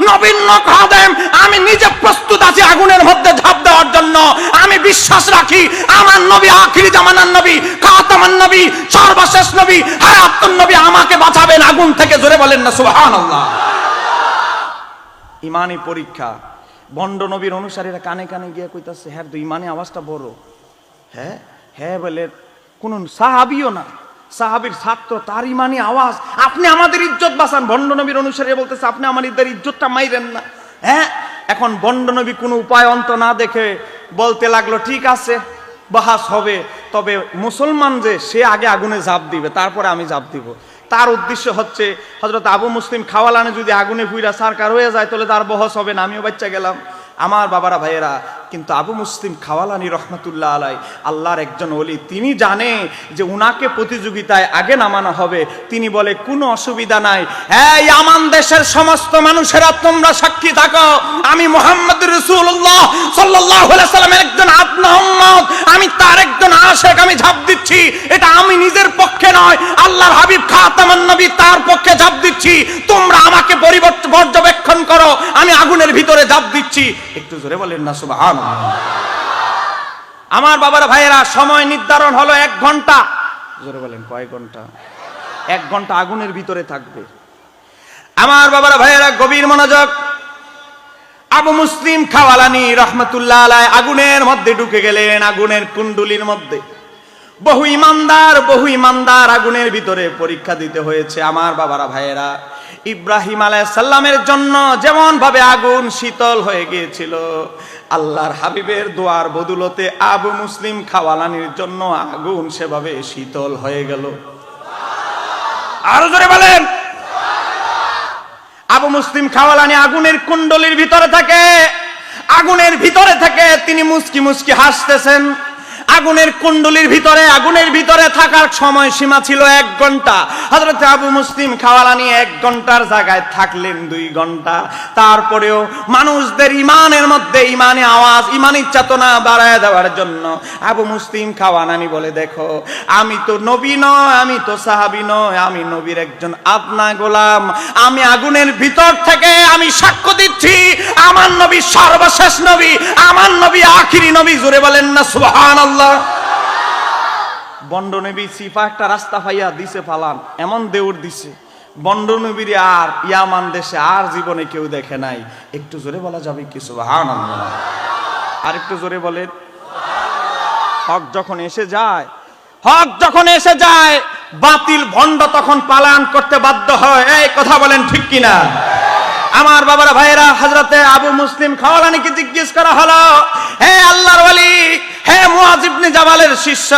নবীন খাদেম, আমি নিজে প্রস্তুত আছি আগুনের মধ্যে ঝাঁপ দেওয়ার জন্য। আমি বিশ্বাস রাখি আমার নবী আখিরি জামানার নবী, খাতামান নবী, সর্বশেষ নবী, হায়াতুন নবী আমাকে বাঁচাবেন আগুন থেকে। জোরে বলেন না সুবহানাল্লাহ। ইমানি পরীক্ষা। বন্ড নবীর অনুসারীরা কানে কানে গিয়ে কইতাছে, হ্যাঁ তো ইমানি আওয়াজটা বড়। হ্যাঁ হ্যাঁ বলে কোন সাহাবিও না, সাহাবীর ছাত্র, তার ইমানি আওয়াজ। আপনি আমাদের ইজ্জত বাঁচান। বন্ড নবীর অনুসারী বলতেছে আপনি আমাদের ইজ্জতটা মাইরেন না। হ্যাঁ, এখন বন্ড নবী কোনো উপায় অন্ত না দেখে বলতে লাগলো, ঠিক আছে বাহাস হবে, তবে মুসলমান যে সে আগে আগুনে ঝাঁপ দিবে, তারপরে আমি ঝাঁপ দিব। তার উদ্দেশ্য হচ্ছে হযরত আবু মুসলিম খাওয়ালানে যদি আগুনে পুইরা সারকার হয়ে যায় তাহলে তার বহস হবে না, আমিও বাচ্চা গেলাম। আমার বাবারা ভাইয়েরা, কিন্তু আবু মুসলিম খাওয়ালানি রহমতুল্লাহ আলাই আল্লাহর একজন ওলি, তিনি জানে যে উনাকে প্রতিযোগিতায় আগে নামানো হবে। তিনি বলে কোনো অসুবিধা নাই, হ্যাঁ ইয়ামান দেশের সমস্ত মানুষেরা তোমরা সাক্ষী থাকো, আমি মুহাম্মদ রাসূলুল্লাহ সাল্লাল্লাহু আলাইহি সাল্লামের একজন আপনা উম্মত, আমি তার একজন আশিক, আমি ঝাঁপ দিচ্ছি। এটা আমি নিজের পক্ষে নয়, আল্লাহর হাবিব খাতামান নবী তার পক্ষে ঝাঁপ দিচ্ছি। তোমরা আমাকে পর্যবেক্ষণ করো, আমি আগুনের ভিতরে ঝাঁপ দিচ্ছি। একটু জোরে বলেন না সুবহানাল্লাহ। আমার বাবার ভাইয়েরা, সময় নির্ধারণ হলো 1 ঘন্টা। জোরে বলেন কয় ঘন্টা? 1 ঘন্টা আগুনের ভিতরে থাকবে। আমার বাবার ভাইয়েরা গভীর মনোযোগ। আবু মুসলিম খাওয়ালানি রহমতুল্লাহ আলাই আগুনের মধ্যে ঢুকে গেলেন, আগুনের কুণ্ডুলির মধ্যে। বহু ইমানদার আগুনের ভিতরে পরীক্ষা দিতে হয়েছে। আমার বাবারা ভাইয়েরা, ইব্রাহিম আলাইহিস সালামের জন্য যেমন ভাবে আগুন শীতল হয়ে গিয়েছিল, আল্লাহর হাবিবের দোয়ার বদৌলতে আবু মুসলিম খাওয়ালানির জন্য আগুন সেভাবে শীতল হয়ে গেল। আরো জোরে বলেন। আবু মুসলিম খাওয়ালানি আগুনের কুণ্ডলীর ভিতরে থাকে, আগুনের ভিতরে থেকে তিনি মুস্কি মুস্কি হাসতেছেন। আগুনের কুণ্ডলীর ভিতরে থাকার সময় সীমা ছিল 1 ঘন্টা। হযরত আবু মুসলিম খাওয়ালানি 1 ঘন্টার জায়গায় থাকলেন 2 ঘন্টা। তারপরেও মানুষদের ইমানের মধ্যে ইমানি আওয়াজ, ইমানি চেতনা বাড়ায় দেওয়ার জন্য আবু মুসলিম খাওয়ালানি বলে, দেখো আমি তো নবী নয়, আমি তো সাহাবী নয়, আমি নবীর একজন আপনা গোলাম। আমি আগুনের ভিতর থেকে আমি সাক্ষ্য দিচ্ছি আমার নবী সর্বশেষ নবী, আমার নবী আখিরি নবী। জোরে বলেন না সুবহানাল্লাহ। বন্ড নবী সিফা একটা রাস্তা পাইয়া দিছে পালান, এমন দেউর দিছে বন্ড নবীর আর ইয়ামান দেশে আর জীবনে কেউ দেখে নাই। একটু জোরে বলা যাবে কি সুবহানাল্লাহ? আর একটু জোরে বলেন। হক যখন এসে যায় বাতিল ভণ্ড তখন পালান করতে বাধ্য হয়। এই কথা বলেন ঠিক কিনা? আমার বাবারা ভাইয়েরা, হযরতে আবু মুসলিম খাওয়ালানিকে জিজ্ঞেস করা হলো, হে আল্লাহর ওলি, হে মুআয ইবনে জাবালের শিষ্য,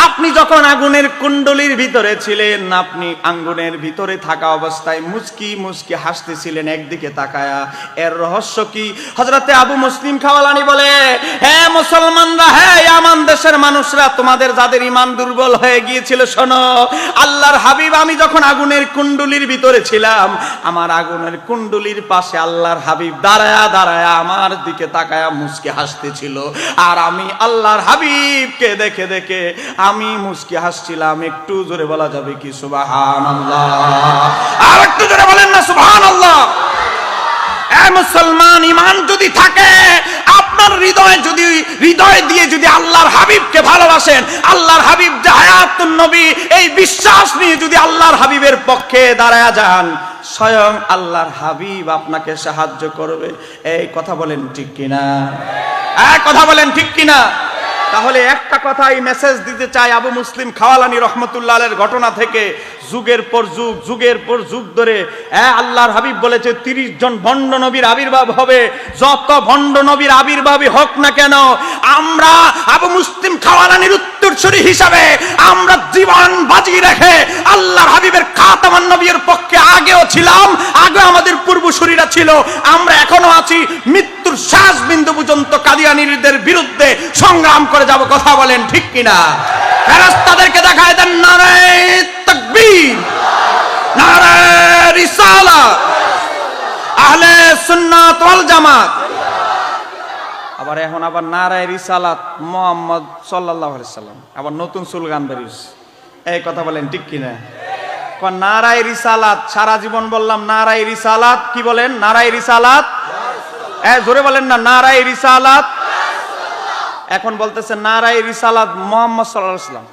আপনি যখন আগুনের কুণ্ডলীর ভিতরে ছিলেন, আপনি আগুনের ভিতরে থাকা অবস্থায় মুস্কি মুস্কি হাসতেছিলেন একদিকে তাকায়া, এর রহস্য কি? হযরতে আবু মুসলিম খাওয়ালানি বলে, হে মুসলমানরা, হে ইয়ামান দেশের মানুষরা, তোমাদের যাদের ঈমান দুর্বল হয়ে গিয়েছিল, শোনো, আল্লাহর হাবিব আমি যখন আগুনের কুণ্ডলীর ভিতরে ছিলাম, আমার আগুনের কুণ্ডলীর পাশে আল্লাহর হাবিব দাঁড়ায়া আমার দিকে তাকায়া মুস্কি হাসতেছিল, আর আমি আল্লাহর হাবিবকে দেখে দেখে আমি মুস্কি হাসছিলাম। একটু জোরে বলা যাবে কি সুবহানাল্লাহ? আর একটু জোরে বলেন না সুবহানাল্লাহ। মুসলমান, ঈমান যদি থাকে, আপনার হৃদয় দিয়ে যদি আল্লাহর হাবিবকে ভালোবাসেন, আল্লাহর হাবিব যে হায়াতুন নবী, এই বিশ্বাস নিয়ে যদি আল্লাহর হাবিবের পক্ষে দাঁড়ায়া যান, স্বয়ং আল্লাহর হাবিব আপনাকে সাহায্য করবে। এই কথা বলেন ঠিক কিনা? কথা বলেন ঠিক কিনা? তাহলে একটা কথাই মেসেজ দিতে চাই আবু মুসলিম খাওয়ালানি রহমতুল্লাহ আলাইহির ঘটনা থেকে। যুগের পর যুগ ধরে আল্লাহর হাবিব বলেছে 30 জন ভণ্ড নবীর আবির্ভাব হবে। যত ভণ্ড নবীর আবির্ভাবই হোক না কেন, আমরা আবু মুসলিম খাওয়ালানির উত্তরসূরি হিসাবে আমরা জীবন বাজি রেখে আল্লাহর হাবিবের খাতামান নবীর পক্ষে আগেও ছিলাম, আগে আমাদের পূর্বসূরীরা ছিল, আমরা এখনো আছি। মৃত্যুর শেষ বিন্দু পর্যন্ত কাদিয়ানীদের বিরুদ্ধে সংগ্রাম করে যাব। কথা বলেন ঠিক কিনা? ফেরেশতাদেরকে দেখায় দেন নারে তাকবীর, নারে রিসালাত, আহলে সুন্নাত ওয়াল জামাত। আবার নারে রিসালাত মুহাম্মদ সাল্লাল্লাহু আলাইহি সাল্লাম, আবার নতুন স্লোগান বেরিয়েছে। এই কথা বলেন ঠিক কিনা? নারায়ে রিসালাত, সারা জীবন বললাম নারায়ে রিসালাত, কি বলেন? নারায়ে রিসালাত, জোরে বলেন না, নারায়ে রিসালাত। এখন বলতেছে নারায়ে রিসালাত মুহাম্মদ সাল্লাল্লাহু আলাইহি ওয়াসাল্লাম।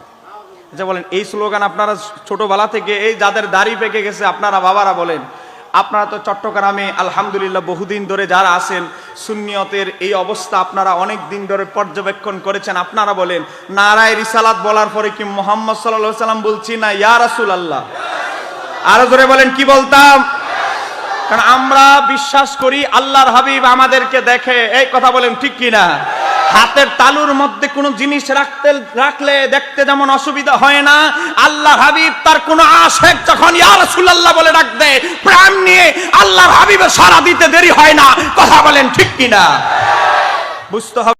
যে বলেন এই স্লোগান আপনারা ছোটবেলা থেকে, এই যাদের দাড়ি পেকে গেছে আপনারা বাবারা বলেন, আপনারা তো চট্টগ্রামে আলহামদুলিল্লাহ বহুদিন ধরে যারা আছেন, সুন্নিয়তের এই অবস্থা আপনারা অনেক দিন ধরে পর্যবেক্ষণ করেছেন। আপনারা বলেন নারায়ে রিসালাত বলার পরে কি মুহাম্মদ সাল্লাল্লাহু আলাইহি ওয়াসাল্লাম বলছি না ইয়া রাসূলুল্লাহ? আরো জোরে বলেন কি বলতাম? কারণ আমরা বিশ্বাস করি আল্লাহর হাবিব আমাদেরকে দেখে। এই কথা বলেন ঠিক কি না? হাতের তালুর মধ্যে কোনো জিনিস রাখলে দেখতে যেমন অসুবিধা হয় না, আল্লাহর হাবিব তার কোন আশিক যখন ইয়া রাসূলুল্লাহ বলে ডাক দেয়, প্রাণ নিয়ে আল্লাহর হাবিবের সাড়া দিতে দেরি হয় না। কথা বলেন ঠিক কি না? বুঝতে হবে।